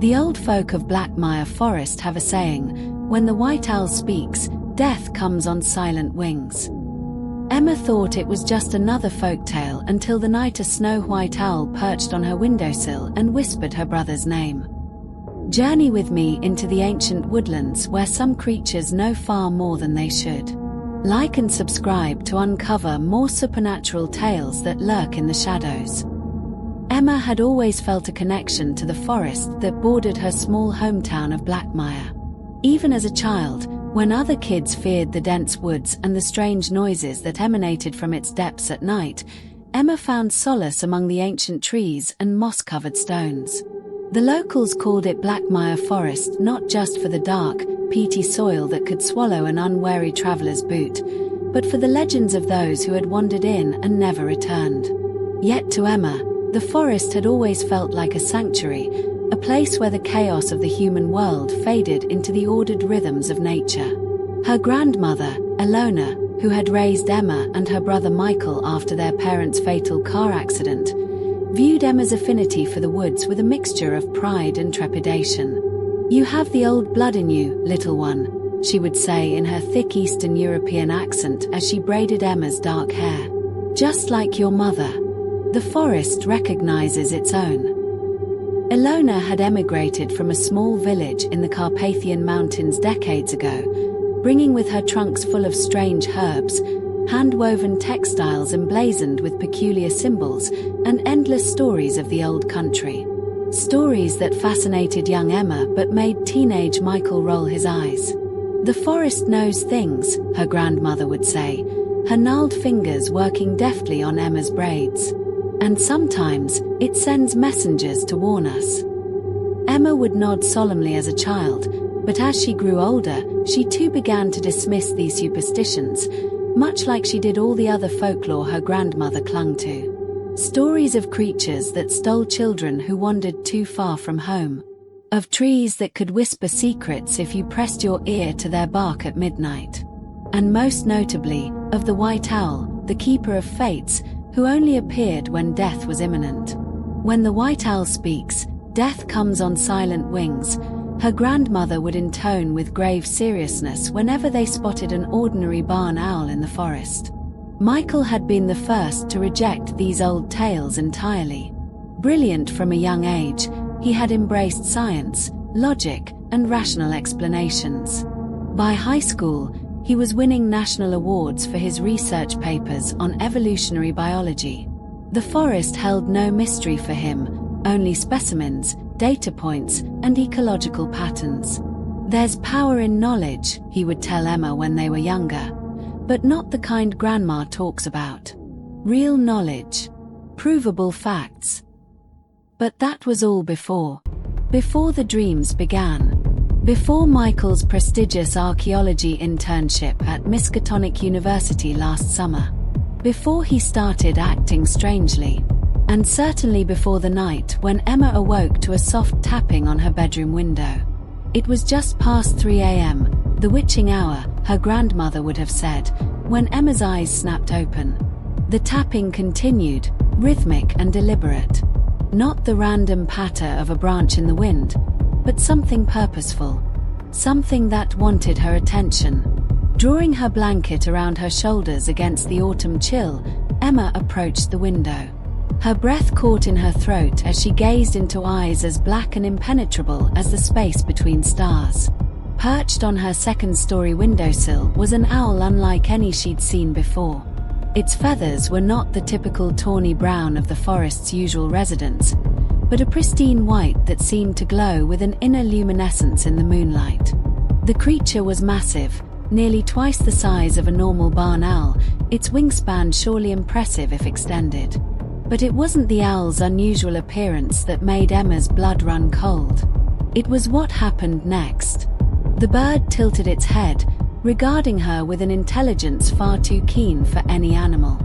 The old folk of Blackmire Forest have a saying, when the white owl speaks, death comes on silent wings. Emma thought it was just another folktale until the night a snow-white owl perched on her windowsill and whispered her brother's name. Journey with me into the ancient woodlands where some creatures know far more than they should. Like and subscribe to uncover more supernatural tales that lurk in the shadows. Emma had always felt a connection to the forest that bordered her small hometown of Blackmire. Even as a child, when other kids feared the dense woods and the strange noises that emanated from its depths at night, Emma found solace among the ancient trees and moss-covered stones. The locals called it Blackmire Forest not just for the dark, peaty soil that could swallow an unwary traveler's boot, but for the legends of those who had wandered in and never returned. Yet to Emma, the forest had always felt like a sanctuary, a place where the chaos of the human world faded into the ordered rhythms of nature. Her grandmother, Alona, who had raised Emma and her brother Michael after their parents' fatal car accident, viewed Emma's affinity for the woods with a mixture of pride and trepidation. "You have the old blood in you, little one," she would say in her thick Eastern European accent as she braided Emma's dark hair. "Just like your mother. The forest recognizes its own." Alona had emigrated from a small village in the Carpathian Mountains decades ago, bringing with her trunks full of strange herbs, hand-woven textiles emblazoned with peculiar symbols, and endless stories of the old country. Stories that fascinated young Emma but made teenage Michael roll his eyes. "The forest knows things," her grandmother would say, her gnarled fingers working deftly on Emma's braids. "And sometimes, it sends messengers to warn us." Emma would nod solemnly as a child, but as she grew older, she too began to dismiss these superstitions, much like she did all the other folklore her grandmother clung to. Stories of creatures that stole children who wandered too far from home. Of trees that could whisper secrets if you pressed your ear to their bark at midnight. And most notably, of the white owl, the keeper of fates, who only appeared when death was imminent. "When the white owl speaks, death comes on silent wings," her grandmother would intone with grave seriousness whenever they spotted an ordinary barn owl in the forest. Michael had been the first to reject these old tales entirely. Brilliant from a young age, he had embraced science, logic, and rational explanations. By high school, he was winning national awards for his research papers on evolutionary biology. The forest held no mystery for him, only specimens, data points, and ecological patterns. "There's power in knowledge," he would tell Emma when they were younger, "but not the kind Grandma talks about. Real knowledge. Provable facts." But that was all before the dreams began. Before Michael's prestigious archaeology internship at Miskatonic University last summer. Before he started acting strangely. And certainly before the night when Emma awoke to a soft tapping on her bedroom window. It was just past 3 a.m., the witching hour, her grandmother would have said, when Emma's eyes snapped open. The tapping continued, rhythmic and deliberate. Not the random patter of a branch in the wind, but something purposeful. Something that wanted her attention. Drawing her blanket around her shoulders against the autumn chill, Emma approached the window. Her breath caught in her throat as she gazed into eyes as black and impenetrable as the space between stars. Perched on her second-story windowsill was an owl unlike any she'd seen before. Its feathers were not the typical tawny brown of the forest's usual residents, but a pristine white that seemed to glow with an inner luminescence in the moonlight. The creature was massive, nearly twice the size of a normal barn owl, its wingspan surely impressive if extended. But it wasn't the owl's unusual appearance that made Emma's blood run cold. It was what happened next. The bird tilted its head, regarding her with an intelligence far too keen for any animal.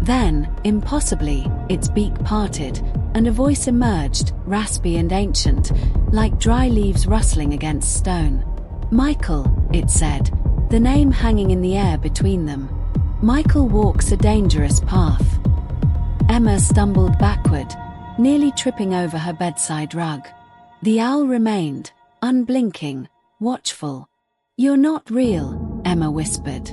Then, impossibly, its beak parted, and a voice emerged, raspy and ancient, like dry leaves rustling against stone. "Michael," it said, the name hanging in the air between them. "Michael walks a dangerous path." Emma stumbled backward, nearly tripping over her bedside rug. The owl remained, unblinking, watchful. "You're not real," Emma whispered.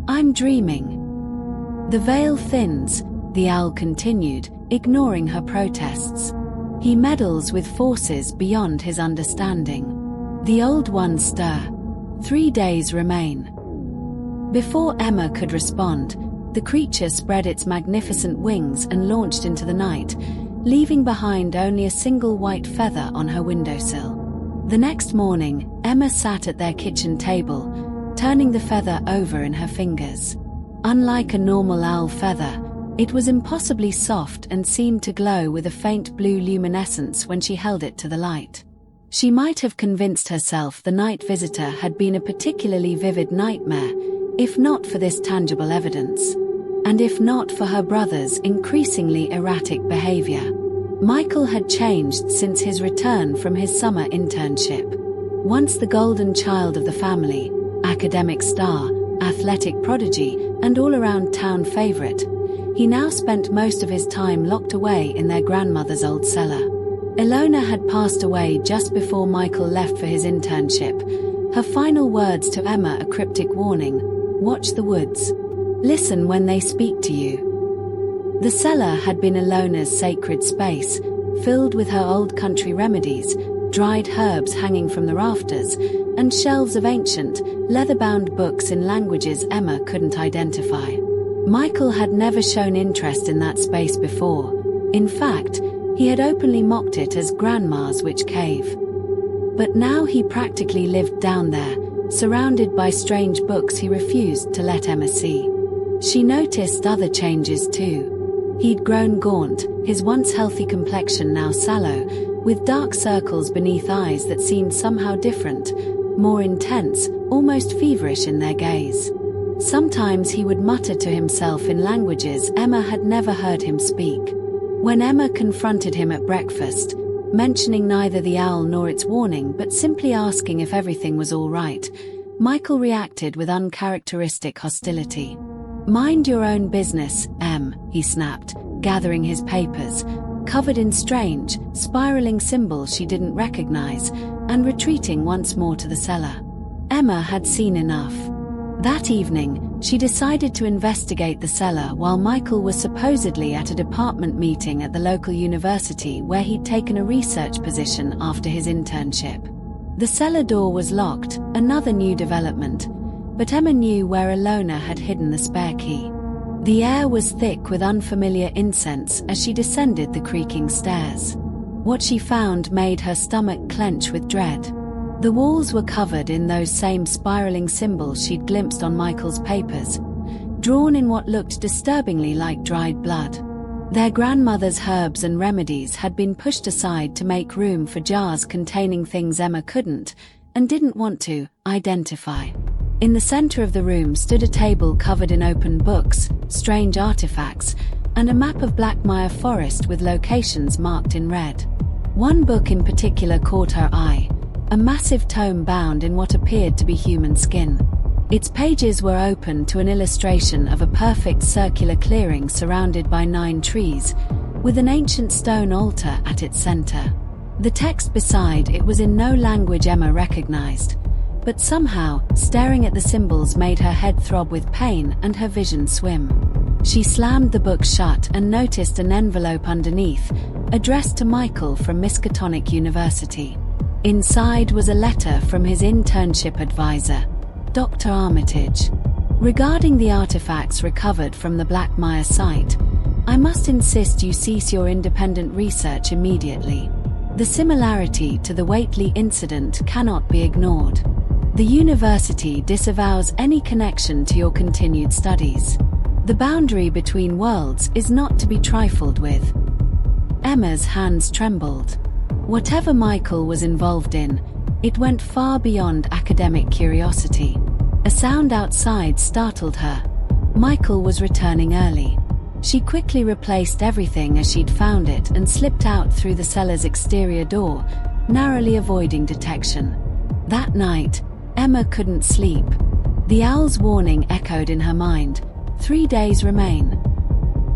"I'm dreaming." "The veil thins," the owl continued, ignoring her protests. "He meddles with forces beyond his understanding. The old ones stir. 3 days remain." Before Emma could respond, the creature spread its magnificent wings and launched into the night, leaving behind only a single white feather on her windowsill. The next morning, Emma sat at their kitchen table, turning the feather over in her fingers. Unlike a normal owl feather, it was impossibly soft and seemed to glow with a faint blue luminescence when she held it to the light. She might have convinced herself the night visitor had been a particularly vivid nightmare, if not for this tangible evidence. And if not for her brother's increasingly erratic behavior. Michael had changed since his return from his summer internship. Once the golden child of the family, academic star, athletic prodigy, and all-around town favorite, he now spent most of his time locked away in their grandmother's old cellar. Ilona had passed away just before Michael left for his internship, her final words to Emma a cryptic warning: "Watch the woods. Listen when they speak to you." The cellar had been Ilona's sacred space, filled with her old country remedies, dried herbs hanging from the rafters, and shelves of ancient, leather-bound books in languages Emma couldn't identify. Michael had never shown interest in that space before. In fact, he had openly mocked it as Grandma's witch cave. But now he practically lived down there, surrounded by strange books he refused to let Emma see. She noticed other changes too. He'd grown gaunt, his once healthy complexion now sallow, with dark circles beneath eyes that seemed somehow different, more intense, almost feverish in their gaze. Sometimes he would mutter to himself in languages Emma had never heard him speak. When Emma confronted him at breakfast, mentioning neither the owl nor its warning but simply asking if everything was all right, Michael reacted with uncharacteristic hostility. "Mind your own business, Em," he snapped, gathering his papers, covered in strange, spiraling symbols she didn't recognize, and retreating once more to the cellar. Emma had seen enough. That evening, she decided to investigate the cellar while Michael was supposedly at a department meeting at the local university where he'd taken a research position after his internship. The cellar door was locked, another new development, but Emma knew where Ilona had hidden the spare key. The air was thick with unfamiliar incense as she descended the creaking stairs. What she found made her stomach clench with dread. The walls were covered in those same spiraling symbols she'd glimpsed on Michael's papers, drawn in what looked disturbingly like dried blood. Their grandmother's herbs and remedies had been pushed aside to make room for jars containing things Emma couldn't, and didn't want to, identify. In the center of the room stood a table covered in open books, strange artifacts, and a map of Blackmire Forest with locations marked in red. One book in particular caught her eye, a massive tome bound in what appeared to be human skin. Its pages were open to an illustration of a perfect circular clearing surrounded by 9 trees, with an ancient stone altar at its center. The text beside it was in no language Emma recognized, but somehow, staring at the symbols made her head throb with pain and her vision swim. She slammed the book shut and noticed an envelope underneath, addressed to Michael from Miskatonic University. Inside was a letter from his internship advisor, Dr. Armitage. "Regarding the artifacts recovered from the Blackmire site, I must insist you cease your independent research immediately. The similarity to the Waitley incident cannot be ignored. The university disavows any connection to your continued studies. The boundary between worlds is not to be trifled with." Emma's hands trembled. Whatever Michael was involved in, it went far beyond academic curiosity. A sound outside startled her. Michael was returning early. She quickly replaced everything as she'd found it and slipped out through the cellar's exterior door, narrowly avoiding detection. That night, Emma couldn't sleep. The owl's warning echoed in her mind. 3 days remain.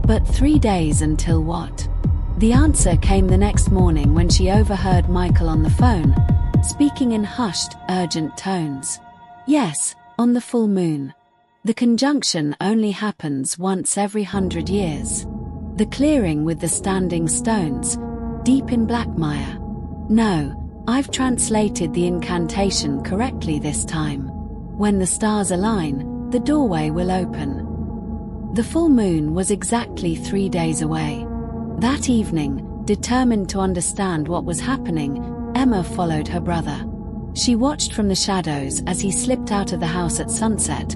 But 3 days until what? The answer came the next morning when she overheard Michael on the phone, speaking in hushed, urgent tones. Yes, on the full moon. The conjunction only happens once every 100 years. The clearing with the standing stones, deep in Blackmire. No, I've translated the incantation correctly this time. When the stars align, the doorway will open. The full moon was exactly 3 days away. That evening, determined to understand what was happening, Emma followed her brother. She watched from the shadows as he slipped out of the house at sunset,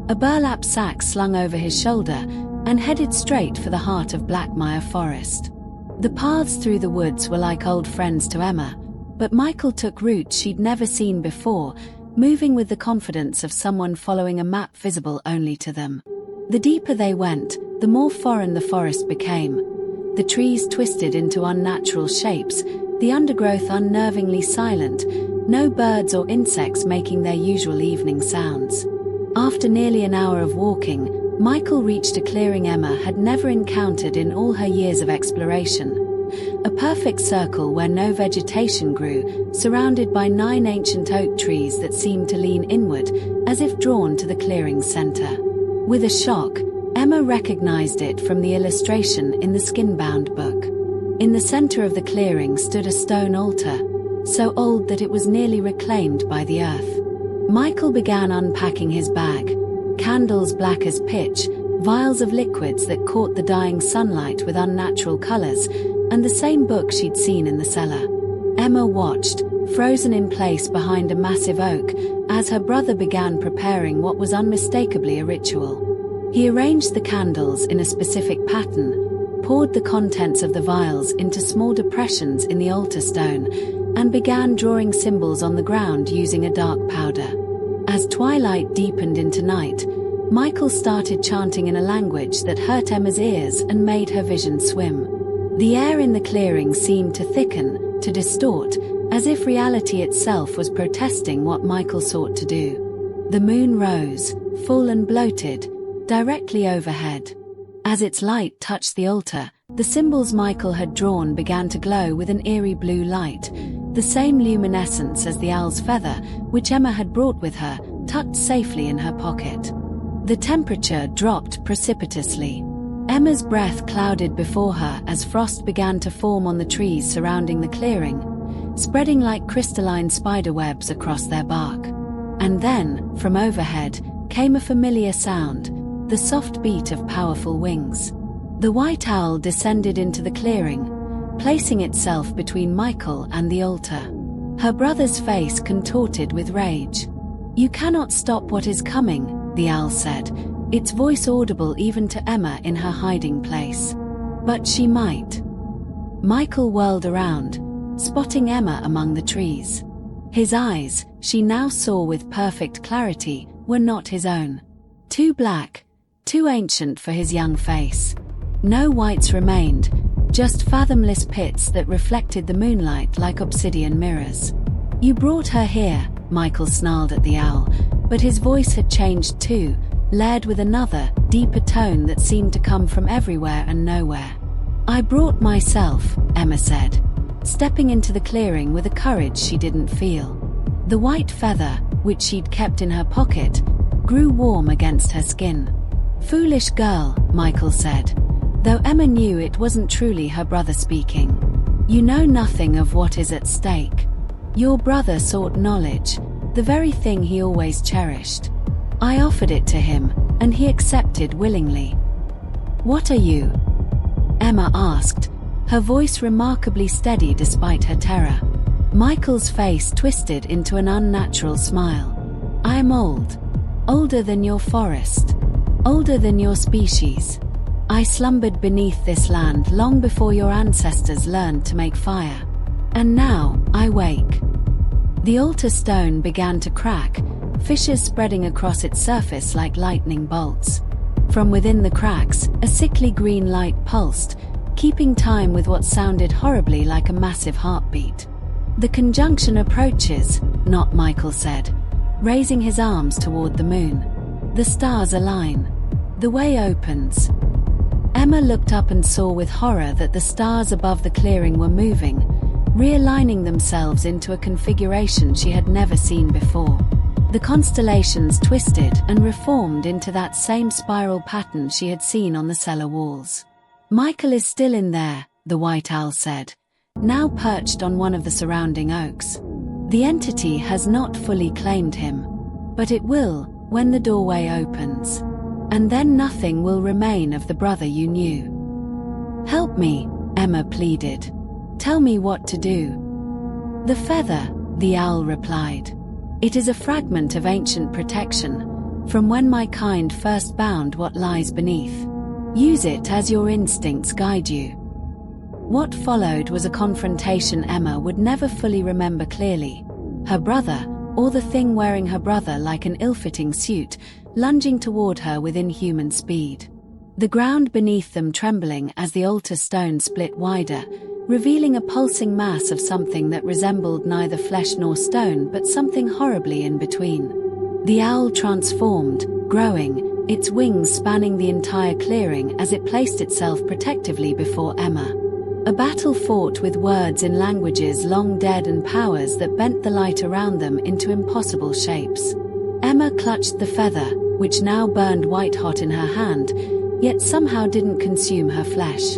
a burlap sack slung over his shoulder, and headed straight for the heart of Blackmire Forest. The paths through the woods were like old friends to Emma, but Michael took routes she'd never seen before, moving with the confidence of someone following a map visible only to them. The deeper they went, the more foreign the forest became. The trees twisted into unnatural shapes, the undergrowth unnervingly silent, no birds or insects making their usual evening sounds. After nearly an hour of walking, Michael reached a clearing Emma had never encountered in all her years of exploration. A perfect circle where no vegetation grew, surrounded by 9 ancient oak trees that seemed to lean inward, as if drawn to the clearing's center. With a shock, Emma recognized it from the illustration in the skin-bound book. In the center of the clearing stood a stone altar, so old that it was nearly reclaimed by the earth. Michael began unpacking his bag, candles black as pitch, vials of liquids that caught the dying sunlight with unnatural colors, and the same book she'd seen in the cellar. Emma watched, frozen in place behind a massive oak, as her brother began preparing what was unmistakably a ritual. He arranged the candles in a specific pattern, poured the contents of the vials into small depressions in the altar stone, and began drawing symbols on the ground using a dark powder. As twilight deepened into night, Michael started chanting in a language that hurt Emma's ears and made her vision swim. The air in the clearing seemed to thicken, to distort, as if reality itself was protesting what Michael sought to do. The moon rose, full and bloated, directly overhead. As its light touched the altar, the symbols Michael had drawn began to glow with an eerie blue light, the same luminescence as the owl's feather, which Emma had brought with her, tucked safely in her pocket. The temperature dropped precipitously. Emma's breath clouded before her as frost began to form on the trees surrounding the clearing, spreading like crystalline spider webs across their bark. And then, from overhead, came a familiar sound, the soft beat of powerful wings. The white owl descended into the clearing, placing itself between Michael and the altar. Her brother's face contorted with rage. "You cannot stop what is coming," the owl said, its voice audible even to Emma in her hiding place. "But she might." Michael whirled around, spotting Emma among the trees. His eyes, she now saw with perfect clarity, were not his own. Too black, too ancient for his young face. No whites remained, just fathomless pits that reflected the moonlight like obsidian mirrors. "You brought her here," Michael snarled at the owl, but his voice had changed too, layered with another, deeper tone that seemed to come from everywhere and nowhere. "I brought myself," Emma said, stepping into the clearing with a courage she didn't feel. The white feather, which she'd kept in her pocket, grew warm against her skin. "Foolish girl," Michael said, though Emma knew it wasn't truly her brother speaking. "You know nothing of what is at stake. Your brother sought knowledge, the very thing he always cherished. I offered it to him, and he accepted willingly." "What are you?" Emma asked, her voice remarkably steady despite her terror. Michael's face twisted into an unnatural smile. "I am old. Older than your forest. Older than your species. I slumbered beneath this land long before your ancestors learned to make fire. And now, I wake." The altar stone began to crack, fissures spreading across its surface like lightning bolts. From within the cracks, a sickly green light pulsed, keeping time with what sounded horribly like a massive heartbeat. "The conjunction approaches," not Michael said, raising his arms toward the moon. "The stars align. The way opens." Emma looked up and saw with horror that the stars above the clearing were moving, realigning themselves into a configuration she had never seen before. The constellations twisted and reformed into that same spiral pattern she had seen on the cellar walls. "Michael is still in there," the white owl said, now perched on one of the surrounding oaks. "The entity has not fully claimed him, but it will when the doorway opens. And then nothing will remain of the brother you knew." "Help me," Emma pleaded. "Tell me what to do." "The feather," the owl replied. "It is a fragment of ancient protection, from when my kind first bound what lies beneath. Use it as your instincts guide you." What followed was a confrontation Emma would never fully remember clearly. Her brother, or the thing wearing her brother like an ill-fitting suit, lunging toward her with inhuman speed. The ground beneath them trembling as the altar stone split wider, revealing a pulsing mass of something that resembled neither flesh nor stone but something horribly in between. The owl transformed, growing, its wings spanning the entire clearing as it placed itself protectively before Emma. A battle fought with words in languages long dead and powers that bent the light around them into impossible shapes. Emma clutched the feather, which now burned white-hot in her hand, yet somehow didn't consume her flesh.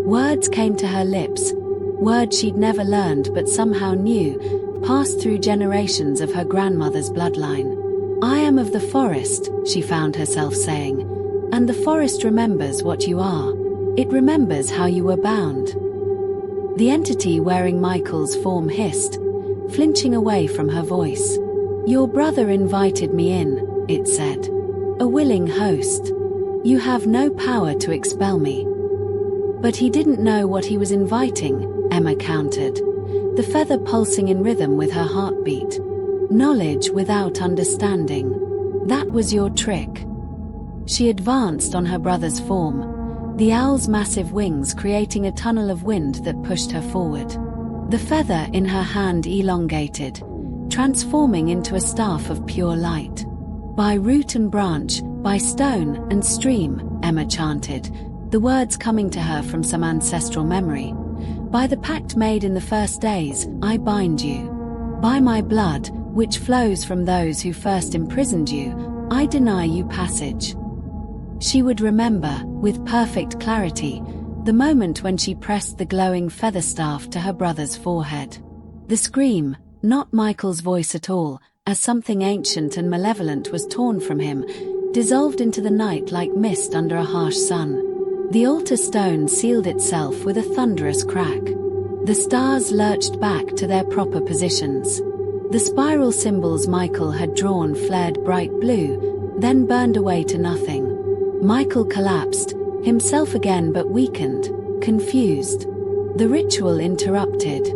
Words came to her lips, words she'd never learned but somehow knew, passed through generations of her grandmother's bloodline. "I am of the forest," she found herself saying, "and the forest remembers what you are. It remembers how you were bound." The entity wearing Michael's form hissed, flinching away from her voice. "Your brother invited me in," it said. "A willing host. You have no power to expel me." "But he didn't know what he was inviting," Emma countered, the feather pulsing in rhythm with her heartbeat. "Knowledge without understanding. That was your trick." She advanced on her brother's form, the owl's massive wings creating a tunnel of wind that pushed her forward. The feather in her hand elongated, transforming into a staff of pure light. "By root and branch, by stone and stream," Emma chanted, the words coming to her from some ancestral memory. "By the pact made in the first days, I bind you. By my blood, which flows from those who first imprisoned you, I deny you passage." She would remember, with perfect clarity, the moment when she pressed the glowing feather staff to her brother's forehead. The scream, not Michael's voice at all, as something ancient and malevolent was torn from him, dissolved into the night like mist under a harsh sun. The altar stone sealed itself with a thunderous crack. The stars lurched back to their proper positions. The spiral symbols Michael had drawn flared bright blue, then burned away to nothing. Michael collapsed, himself again but weakened, confused. The ritual interrupted.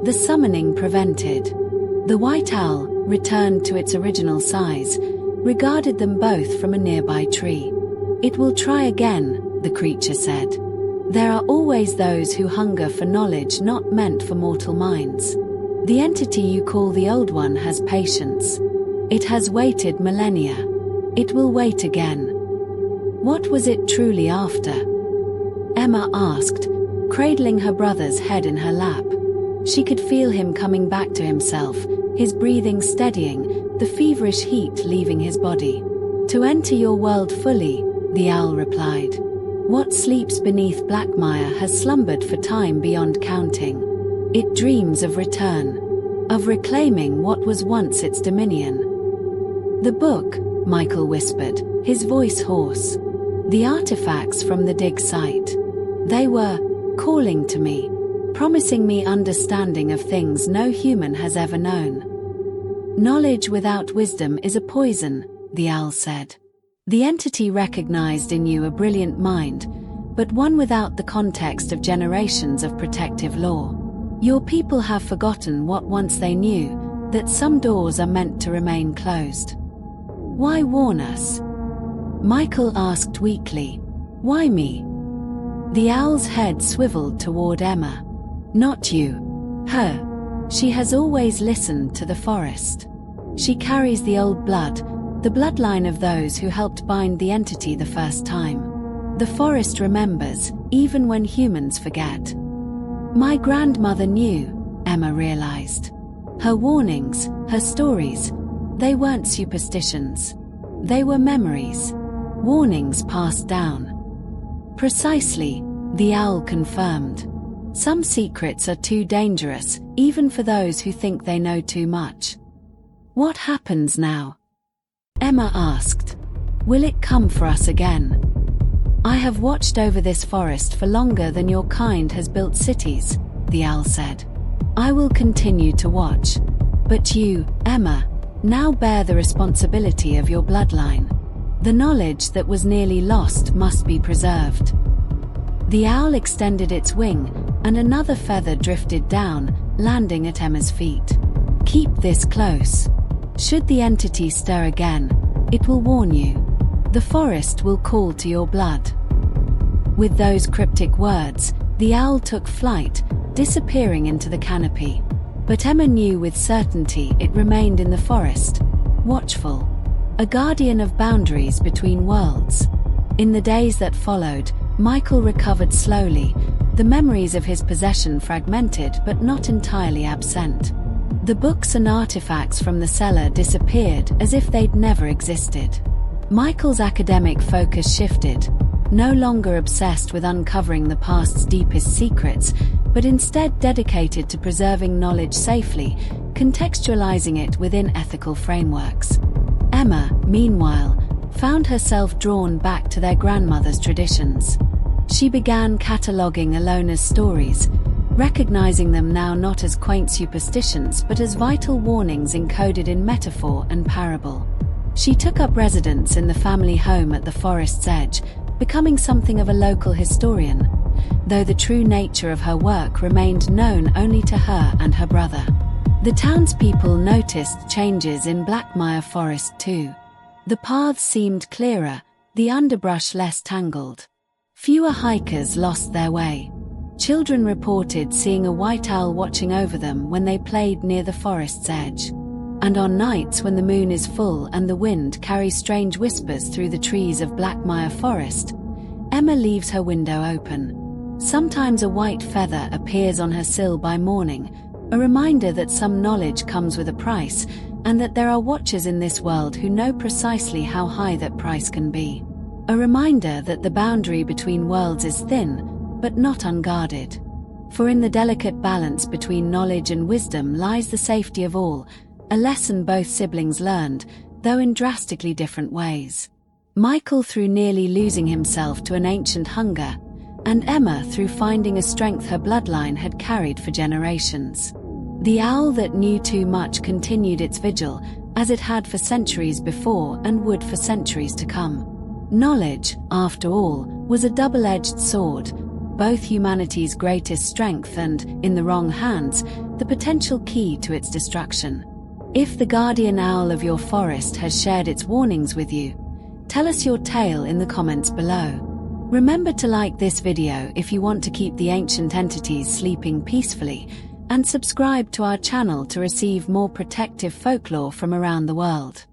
The summoning prevented. The white owl, returned to its original size, regarded them both from a nearby tree. "It will try again," the creature said. "There are always those who hunger for knowledge not meant for mortal minds. The entity you call the Old One has patience. It has waited millennia. It will wait again." What was it truly after? Emma asked, cradling her brother's head in her lap. She could feel him coming back to himself, his breathing steadying, the feverish heat leaving his body. "To enter your world fully," the owl replied. "What sleeps beneath Blackmire has slumbered for time beyond counting. It dreams of return, of reclaiming what was once its dominion." "The book," Michael whispered, his voice hoarse. "The artifacts from the dig site. They were calling to me, promising me understanding of things no human has ever known." "Knowledge without wisdom is a poison," the owl said. "The entity recognized in you a brilliant mind, but one without the context of generations of protective law. Your people have forgotten what once they knew, that some doors are meant to remain closed." "Why warn us?" Michael asked weakly. "Why me?" The owl's head swiveled toward Emma. "Not you. Her. She has always listened to the forest. She carries the old blood, the bloodline of those who helped bind the entity the first time. The forest remembers, even when humans forget. My grandmother knew, Emma realized. Her warnings, her stories, they weren't superstitions. They were memories. Warnings passed down. Precisely, the owl confirmed. Some secrets are too dangerous, even for those who think they know too much. What happens now? Emma asked. Will it come for us again? I have watched over this forest for longer than your kind has built cities, the owl said. I will continue to watch. But you, Emma, now bear the responsibility of your bloodline. The knowledge that was nearly lost must be preserved. The owl extended its wing, and another feather drifted down, landing at Emma's feet. Keep this close. Should the entity stir again, it will warn you. The forest will call to your blood. With those cryptic words, the owl took flight, disappearing into the canopy. But Emma knew with certainty it remained in the forest, watchful, a guardian of boundaries between worlds. In the days that followed, Michael recovered slowly, the memories of his possession fragmented but not entirely absent. The books and artifacts from the cellar disappeared as if they'd never existed. Michael's academic focus shifted, no longer obsessed with uncovering the past's deepest secrets, but instead dedicated to preserving knowledge safely, contextualizing it within ethical frameworks. Emma, meanwhile, found herself drawn back to their grandmother's traditions. She began cataloging Alona's stories, recognizing them now not as quaint superstitions but as vital warnings encoded in metaphor and parable. She took up residence in the family home at the forest's edge, becoming something of a local historian, though the true nature of her work remained known only to her and her brother. The townspeople noticed changes in Blackmire Forest too. The paths seemed clearer, the underbrush less tangled. Fewer hikers lost their way. Children reported seeing a white owl watching over them when they played near the forest's edge. And on nights when the moon is full and the wind carries strange whispers through the trees of Blackmire Forest, Emma leaves her window open. Sometimes a white feather appears on her sill by morning, a reminder that some knowledge comes with a price, and that there are watchers in this world who know precisely how high that price can be. A reminder that the boundary between worlds is thin, but not unguarded. For in the delicate balance between knowledge and wisdom lies the safety of all, a lesson both siblings learned, though in drastically different ways. Michael through nearly losing himself to an ancient hunger, and Emma through finding a strength her bloodline had carried for generations. The owl that knew too much continued its vigil, as it had for centuries before and would for centuries to come. Knowledge, after all, was a double-edged sword, both humanity's greatest strength and, in the wrong hands, the potential key to its destruction. If the guardian owl of your forest has shared its warnings with you, tell us your tale in the comments below. Remember to like this video if you want to keep the ancient entities sleeping peacefully, and subscribe to our channel to receive more protective folklore from around the world.